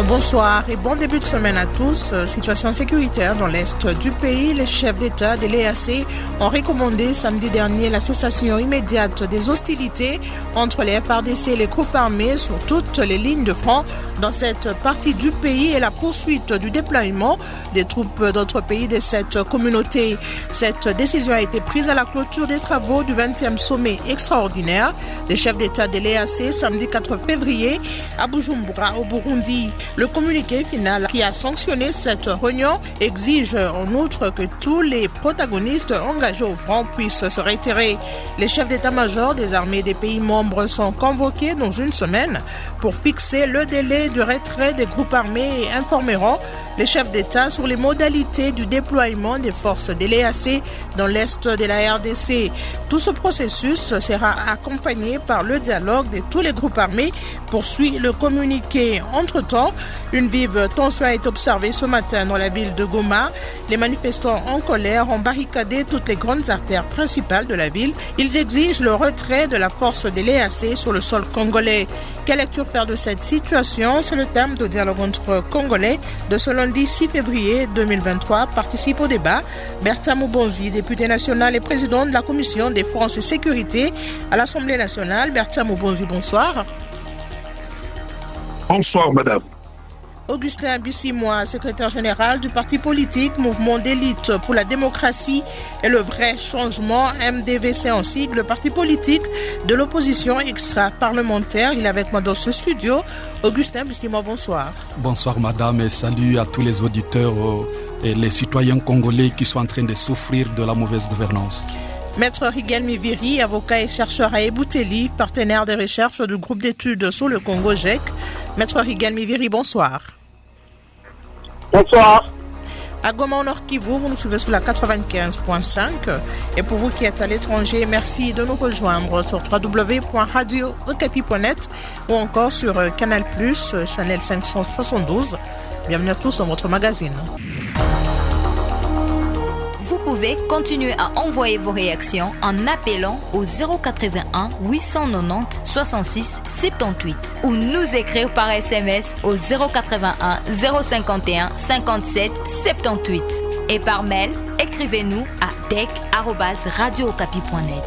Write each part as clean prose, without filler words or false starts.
Bonsoir et bon début de semaine à tous. Situation sécuritaire dans l'est du pays. Les chefs d'État de l'EAC ont recommandé samedi dernier la cessation immédiate des hostilités entre les FARDC et les groupes armés sur toutes les lignes de front dans cette partie du pays et la poursuite du déploiement des troupes d'autres pays de cette communauté. Cette décision a été prise à la clôture des travaux du 20e sommet extraordinaire des chefs d'État de l'EAC samedi 4 février à Bujumbura au Burundi. Le communiqué final qui a sanctionné cette réunion exige en outre que tous les protagonistes engagés au front puissent se retirer. Les chefs d'état-major des armées des pays membres sont convoqués dans une semaine pour fixer le délai de retrait des groupes armés et informeront les chefs d'État sur les modalités du déploiement des forces de l'EAC dans l'est de la RDC. Tout ce processus sera accompagné par le dialogue de tous les groupes armés, poursuit le communiqué. Entre-temps, une vive tension est observée ce matin dans la ville de Goma. Les manifestants en colère ont barricadé toutes les grandes artères principales de la ville. Ils exigent le retrait de la force de l'EAC sur le sol congolais. Quelle lecture faire de cette situation? C'est le thème de dialogue entre Congolais de ce lundi 6 février 2023. Participe au débat Bertha Moubonzi, député national et président de la Commission Défense et Sécurité à l'Assemblée nationale. Bertha Moubonzi, bonsoir. Bonsoir, madame. Augustin Bissimois, secrétaire général du parti politique Mouvement d'élite pour la démocratie et le vrai changement, MDVC en sigle, le parti politique de l'opposition extra-parlementaire. Il est avec moi dans ce studio. Augustin Bissimois, bonsoir. Bonsoir, madame, et salut à tous les auditeurs et les citoyens congolais qui sont en train de souffrir de la mauvaise gouvernance. Maître Rigel Miviri, avocat et chercheur à Ebouteli, partenaire des recherches du groupe d'études sur le Congo GEC. Maître Rigel Miviri, bonsoir. Bonsoir. À Goma, au Nord Kivu, vous nous suivez sur la 95.5. Et pour vous qui êtes à l'étranger, merci de nous rejoindre sur www.radio-okapi.net ou encore sur Canal+, Channel 572. Bienvenue à tous dans votre magazine. Vous pouvez continuer à envoyer vos réactions en appelant au 081 890 66 78 ou nous écrire par SMS au 081 051 57 78 et par mail, écrivez-nous à dec@radiookapi.net.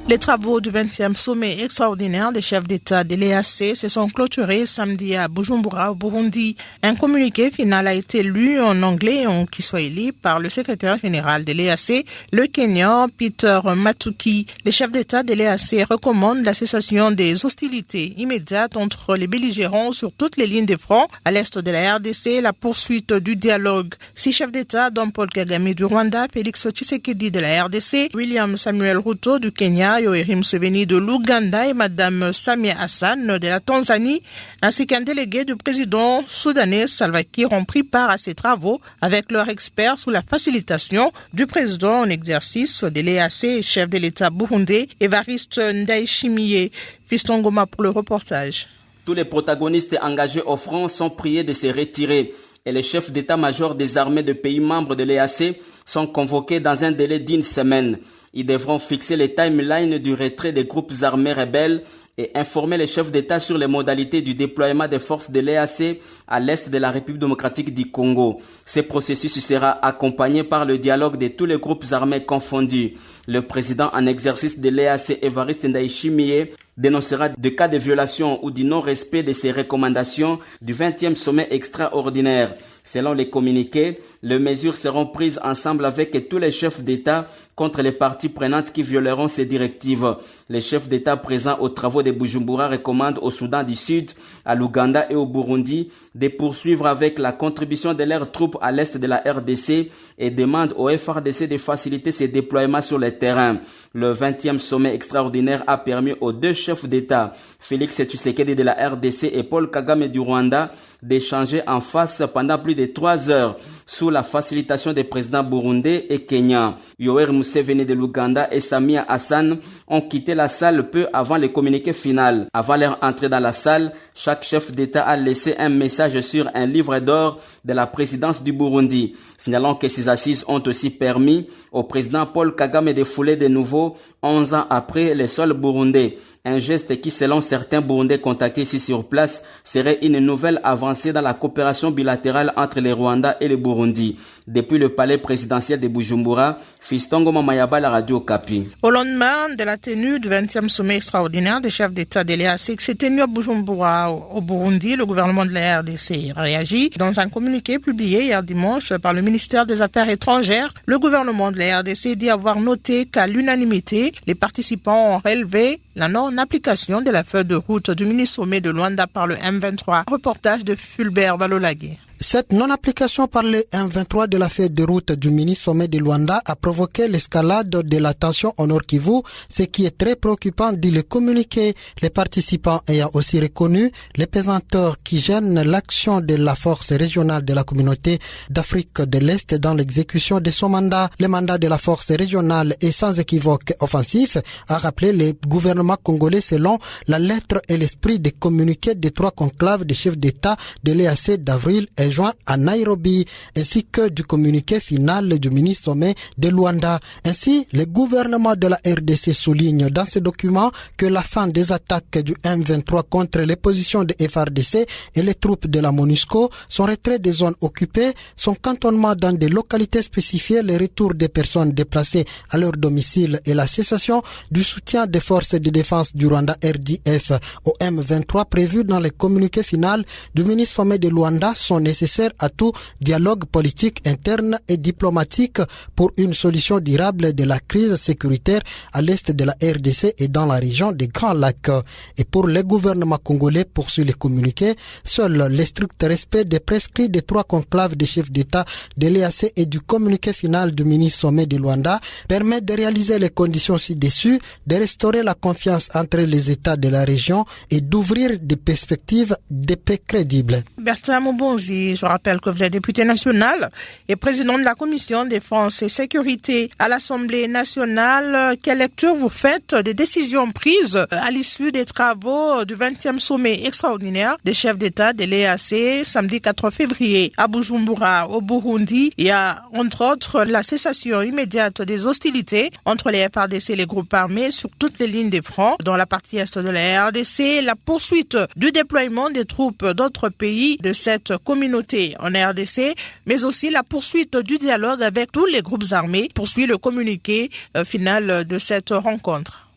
Les travaux du 20e sommet extraordinaire des chefs d'État de l'EAC se sont clôturés samedi à Bujumbura, au Burundi. Un communiqué final a été lu en anglais et en kiswahili par le secrétaire général de l'EAC, le Kenyan Peter Matuki. Les chefs d'État de l'EAC recommandent la cessation des hostilités immédiates entre les belligérants sur toutes les lignes de front à l'est de la RDC et la poursuite du dialogue. 6 chefs d'État, dont Paul Kagame du Rwanda, Félix Tshisekedi de la RDC, William Samuel Ruto du Kenya, Yoweri Museveni de l'Ouganda et Madame Samia Hassan de la Tanzanie, ainsi qu'un délégué du président soudanais Salva Kiir ont pris part à ces travaux avec leurs experts sous la facilitation du président en exercice de l'EAC et chef de l'État burundais, Évariste Ndayishimiye. Fiston Goma pour le reportage. Tous les protagonistes engagés au front sont priés de se retirer et les chefs d'état-major des armées de pays membres de l'EAC sont convoqués dans un délai d'une semaine. Ils devront fixer les timelines du retrait des groupes armés rebelles et informer les chefs d'État sur les modalités du déploiement des forces de l'EAC à l'est de la République démocratique du Congo. Ce processus sera accompagné par le dialogue de tous les groupes armés confondus. Le président en exercice de l'EAC, Évariste Ndayishimiye, dénoncera des cas de violation ou du non-respect de ses recommandations du 20e sommet extraordinaire. Selon les communiqués, les mesures seront prises ensemble avec tous les chefs d'État contre les parties prenantes qui violeront ces directives. Les chefs d'État présents aux travaux de Bujumbura recommandent au Soudan du Sud, à l'Ouganda et au Burundi de poursuivre avec la contribution de leurs troupes à l'est de la RDC et demandent au FARDC de faciliter ses déploiements sur le terrain. Le 20e sommet extraordinaire a permis aux 2 chefs d'État, Félix Tshisekedi de la RDC et Paul Kagame du Rwanda, d'échanger en face pendant plus de 3 heures sous la facilitation des présidents burundais et kenyans. Yoweri Museveni de l'Ouganda et Samia Hassan ont quitté la salle peu avant le communiqué final. Avant leur entrée dans la salle, chaque chef d'État a laissé un message sur un livre d'or de la présidence du Burundi. signalant que ces assises ont aussi permis au président Paul Kagame de fouler de nouveau 11 ans après les sols burundais. Un geste qui, selon certains Burundais contactés ici sur place, serait une nouvelle avancée dans la coopération bilatérale entre le Rwanda et le Burundi. Depuis le palais présidentiel de Bujumbura, Fistongo Mamayaba, la radio Okapi. Au lendemain de la tenue du 20e sommet extraordinaire des chefs d'État de l'EAC qui s'est tenu à Bujumbura au Burundi, le gouvernement de la RDC réagit. Dans un communiqué publié hier dimanche par le ministère des Affaires étrangères, le gouvernement de la RDC dit avoir noté qu'à l'unanimité, les participants ont relevé la non-application de la feuille de route du mini-sommet de Luanda par le M23. Reportage de Fulbert Balolagé. Cette non-application par le M23 de la feuille de route du mini-sommet de Luanda a provoqué l'escalade de la tension au Nord Kivu, ce qui est très préoccupant, dit le communiqué. Les participants ayant aussi reconnu les pesanteurs qui gênent l'action de la force régionale de la communauté d'Afrique de l'Est dans l'exécution de son mandat. Le mandat de la force régionale est sans équivoque offensif, a rappelé le gouvernement congolais selon la lettre et l'esprit des communiqués des 3 conclaves des chefs d'État de l'EAC d'avril et juin à Nairobi, ainsi que du communiqué final du mini-sommet de Luanda. Ainsi, le gouvernement de la RDC souligne dans ce document que la fin des attaques du M23 contre les positions de FARDC et les troupes de la MONUSCO, son retrait des zones occupées, son cantonnement dans des localités spécifiées, le retour des personnes déplacées à leur domicile et la cessation du soutien des forces de défense du Rwanda RDF au M23 prévu dans le communiqué final du mini-sommet de Luanda sont nécessaires à tout dialogue politique interne et diplomatique pour une solution durable de la crise sécuritaire à l'est de la RDC et dans la région des Grands Lacs. Et pour le gouvernement congolais, poursuit le communiqué, seul le strict respect des prescrits des 3 conclaves des chefs d'État de l'EAC et du communiqué final du mini-sommet de Luanda permet de réaliser les conditions ci-dessus, de restaurer la confiance entre les États de la région et d'ouvrir des perspectives de paix crédibles. Bertrand Moubonzi, je rappelle que vous êtes député national et président de la Commission défense et sécurité à l'Assemblée nationale. Quelle lecture vous faites des décisions prises à l'issue des travaux du 20e sommet extraordinaire des chefs d'État de l'EAC samedi 4 février à Bujumbura, au Burundi? Il y a entre autres la cessation immédiate des hostilités entre les FARDC et les groupes armés sur toutes les lignes des fronts. Dans la partie est de la RDC, la poursuite du déploiement des troupes d'autres pays de cette communauté en RDC, mais aussi la poursuite du dialogue avec tous les groupes armés, poursuit le communiqué final de cette rencontre.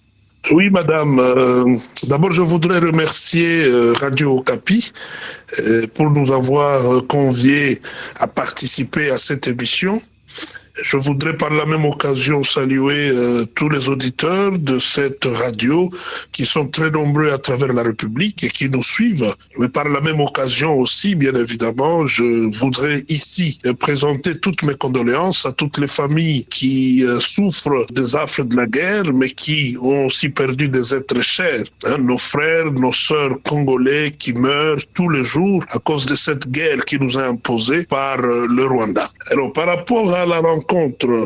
Oui, madame. D'abord, je voudrais remercier Radio Okapi pour nous avoir conviés à participer à cette émission. Je voudrais par la même occasion saluer tous les auditeurs de cette radio qui sont très nombreux à travers la République et qui nous suivent. Mais par la même occasion aussi, bien évidemment, je voudrais ici présenter toutes mes condoléances à toutes les familles qui souffrent des affres de la guerre, mais qui ont aussi perdu des êtres chers. Nos frères, nos sœurs congolais qui meurent tous les jours à cause de cette guerre qui nous a imposée par le Rwanda. Alors, par rapport à la rencontre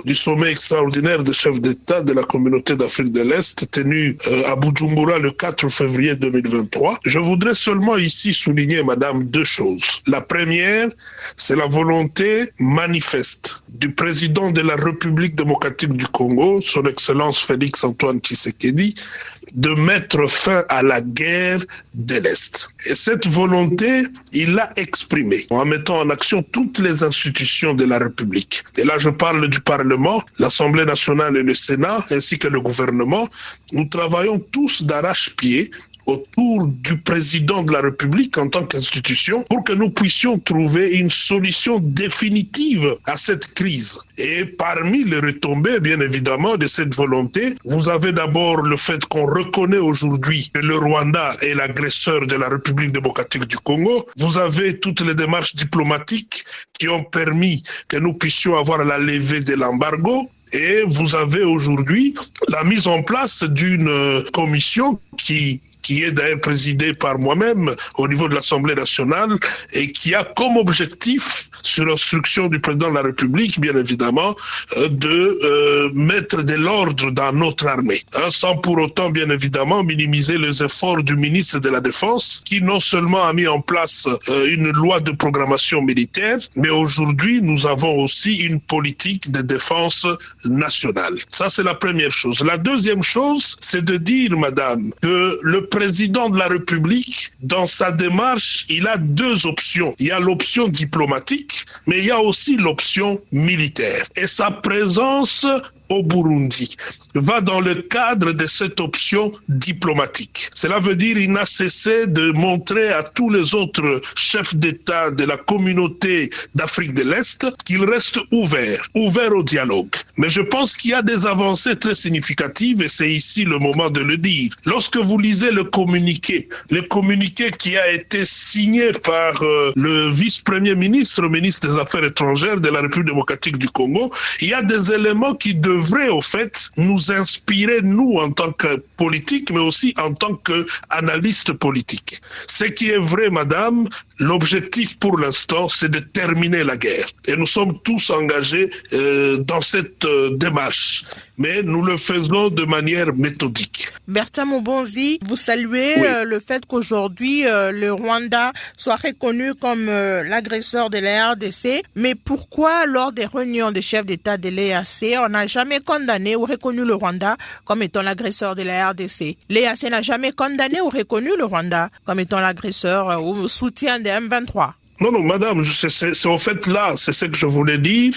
du sommet extraordinaire des chefs d'État de la communauté d'Afrique de l'Est tenu à Bujumbura le 4 février 2023. Je voudrais seulement ici souligner, madame, 2 choses. La première, c'est la volonté manifeste du président de la République démocratique du Congo, son Excellence Félix Antoine Tshisekedi, de mettre fin à la guerre de l'Est. Et cette volonté, il l'a exprimée en mettant en action toutes les institutions de la République. Et là, je parle du Parlement, l'Assemblée nationale et le Sénat, ainsi que le gouvernement. Nous travaillons tous d'arrache-pied autour du président de la République en tant qu'institution pour que nous puissions trouver une solution définitive à cette crise. Et parmi les retombées, bien évidemment, de cette volonté, vous avez d'abord le fait qu'on reconnaît aujourd'hui que le Rwanda est l'agresseur de la République démocratique du Congo. Vous avez toutes les démarches diplomatiques qui ont permis que nous puissions avoir la levée de l'embargo. Et vous avez aujourd'hui la mise en place d'une commission qui est d'ailleurs présidée par moi-même au niveau de l'Assemblée nationale et qui a comme objectif, sur instruction du président de la République, bien évidemment, de mettre de l'ordre dans notre armée, sans pour autant, bien évidemment, minimiser les efforts du ministre de la Défense, qui non seulement a mis en place une loi de programmation militaire, mais aujourd'hui, nous avons aussi une politique de défense nationale. Ça, c'est la première chose. La deuxième chose, c'est de dire, madame, que le président de la République, dans sa démarche, il a deux options. Il y a l'option diplomatique, mais il y a aussi l'option militaire. Et sa présence au Burundi va dans le cadre de cette option diplomatique. Cela veut dire qu'il n'a cessé de montrer à tous les autres chefs d'État de la communauté d'Afrique de l'Est qu'il reste ouvert au dialogue. Mais je pense qu'il y a des avancées très significatives et c'est ici le moment de le dire. Lorsque vous lisez le communiqué qui a été signé par le vice-premier ministre, ministre des Affaires étrangères de la République démocratique du Congo, il y a des éléments qui devrait au fait nous inspirer, nous, en tant que politiques, mais aussi en tant qu'analystes politiques. Ce qui est vrai, madame, l'objectif pour l'instant, c'est de terminer la guerre. Et nous sommes tous engagés dans cette démarche. Mais nous le faisons de manière méthodique. Bertin Mobonzi, vous saluez le fait qu'aujourd'hui, le Rwanda soit reconnu comme l'agresseur de la RDC. Mais pourquoi, lors des réunions des chefs d'État de l'EAC, on n'a jamais condamné ou reconnu le Rwanda comme étant l'agresseur de la RDC? L'EAC n'a jamais condamné ou reconnu le Rwanda comme étant l'agresseur ou soutien des M23. Non, madame, c'est au fait là, c'est ce que je voulais dire.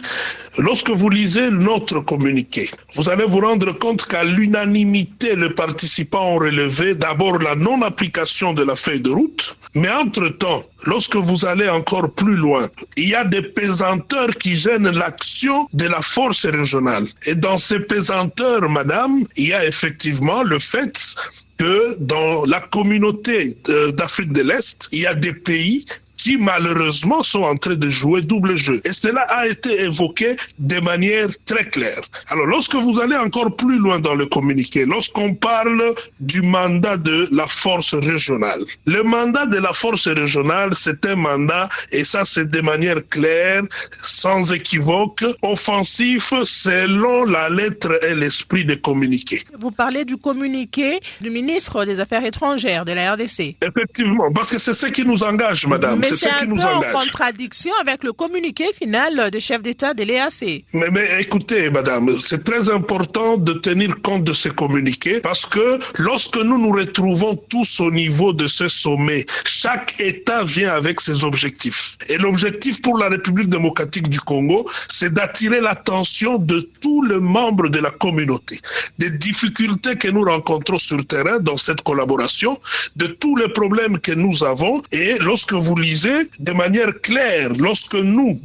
Lorsque vous lisez notre communiqué, vous allez vous rendre compte qu'à l'unanimité, les participants ont relevé d'abord la non-application de la feuille de route, mais entre-temps, lorsque vous allez encore plus loin, il y a des pesanteurs qui gênent l'action de la force régionale. Et dans ces pesanteurs, madame, il y a effectivement le fait que dans la communauté d'Afrique de l'Est, il y a des pays qui malheureusement sont en train de jouer double jeu. Et cela a été évoqué de manière très claire. Alors lorsque vous allez encore plus loin dans le communiqué, lorsqu'on parle du mandat de la force régionale, le mandat de la force régionale, c'est un mandat, et ça c'est de manière claire, sans équivoque, offensif selon la lettre et l'esprit des communiqués. Vous parlez du communiqué du ministre des Affaires étrangères de la RDC. Effectivement, parce que c'est ce qui nous engage, madame. Mais c'est un peu en contradiction avec le communiqué final des chefs d'État de l'EAC. Mais écoutez, madame, c'est très important de tenir compte de ces communiqués parce que lorsque nous nous retrouvons tous au niveau de ce sommet, chaque État vient avec ses objectifs. Et l'objectif pour la République démocratique du Congo, c'est d'attirer l'attention de tous les membres de la communauté, des difficultés que nous rencontrons sur le terrain dans cette collaboration, de tous les problèmes que nous avons. Et lorsque vous lisez de manière claire, lorsque nous,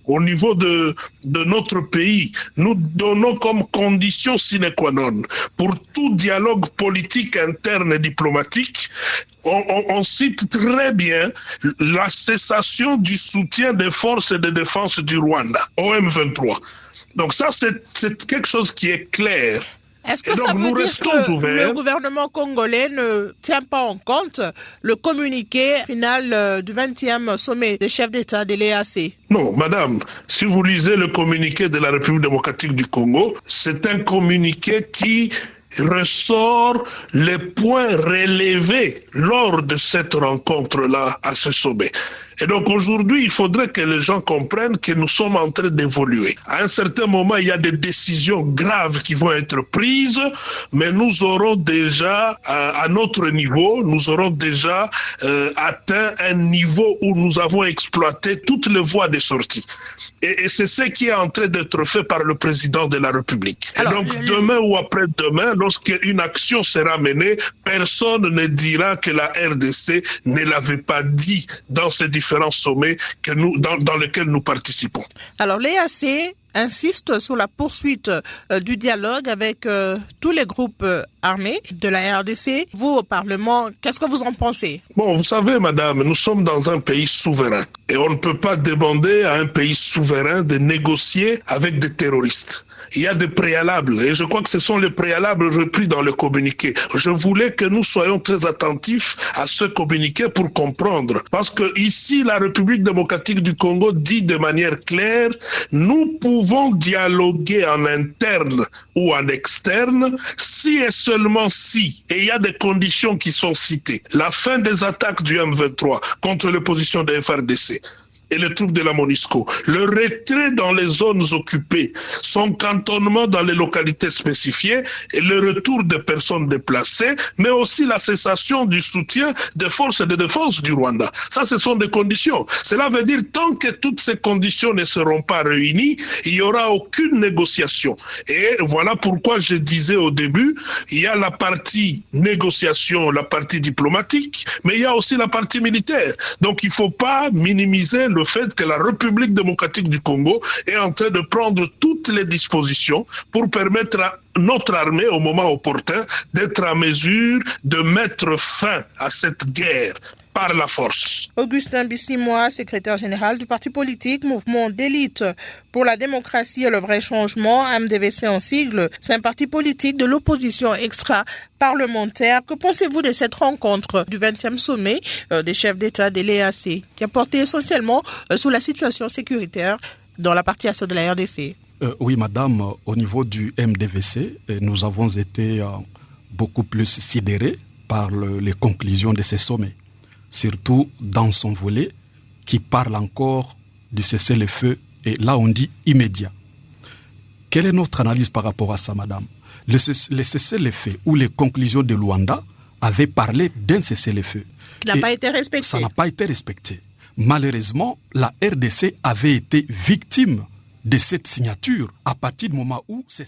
au niveau de notre pays, nous donnons comme condition sine qua non pour tout dialogue politique interne et diplomatique, on cite très bien la cessation du soutien des forces de défense du Rwanda, au M23. Donc ça, c'est quelque chose qui est clair. Est-ce que ça veut dire que le gouvernement congolais ne tient pas en compte le communiqué final du 20e sommet des chefs d'État de l'EAC? Non, madame, si vous lisez le communiqué de la République démocratique du Congo, c'est un communiqué qui ressort les points relevés lors de cette rencontre-là à ce sommet. Et donc aujourd'hui, il faudrait que les gens comprennent que nous sommes en train d'évoluer. À un certain moment, il y a des décisions graves qui vont être prises, mais nous aurons déjà, à notre niveau, nous aurons déjà atteint un niveau où nous avons exploité toutes les voies de sortie. Et c'est ce qui est en train d'être fait par le président de la République. Alors, et donc demain ou après-demain, lorsqu'une action sera menée, personne ne dira que la RDC ne l'avait pas dit dans ces différents sommets dans lesquels nous participons. Alors l'EAC insiste sur la poursuite du dialogue avec tous les groupes armés de la RDC. Vous, au Parlement, qu'est-ce que vous en pensez? Bon, vous savez, madame, nous sommes dans un pays souverain et on ne peut pas demander à un pays souverain de négocier avec des terroristes. il y a des préalables. Et je crois que ce sont les préalables repris dans le communiqué. Je voulais que nous soyons très attentifs à ce communiqué pour comprendre. Parce que ici, la République démocratique du Congo dit de manière claire, nous pouvons dialoguer en interne ou en externe, si et seulement si, et il y a des conditions qui sont citées. La fin des attaques du M23 contre les positions de FRDC et les troupes de la MONUSCO, le retrait dans les zones occupées, son cantonnement dans les localités spécifiées et le retour des personnes déplacées, mais aussi la cessation du soutien des forces de défense du Rwanda. Ça, ce sont des conditions. Cela veut dire tant que toutes ces conditions ne seront pas réunies, il n'y aura aucune négociation. Et voilà pourquoi je disais au début, il y a la partie négociation, la partie diplomatique, mais il y a aussi la partie militaire. Donc il ne faut pas minimiser le fait que la République démocratique du Congo est en train de prendre toutes les dispositions pour permettre à notre armée, au moment opportun, d'être en mesure de mettre fin à cette guerre par la force. Augustin Bissimois, secrétaire général du parti politique Mouvement d'élite pour la démocratie et le vrai changement, MDVC en sigle, c'est un parti politique de l'opposition extra-parlementaire. Que pensez-vous de cette rencontre du 20e sommet des chefs d'État de l'EAC, qui a porté essentiellement sur la situation sécuritaire dans la partie est de la RDC? Oui, madame, au niveau du MDVC, nous avons été beaucoup plus sidérés par les conclusions de ces sommets, surtout dans son volet qui parle encore du cessez-le-feu, et là on dit immédiat. Quelle est notre analyse par rapport à ça, madame? Le cessez-le-feu ou les conclusions de Luanda avaient parlé d'un cessez-le-feu. Qui n'a pas été respecté. Ça n'a pas été respecté. Malheureusement, la RDC avait été victime de cette signature à partir du moment où c'est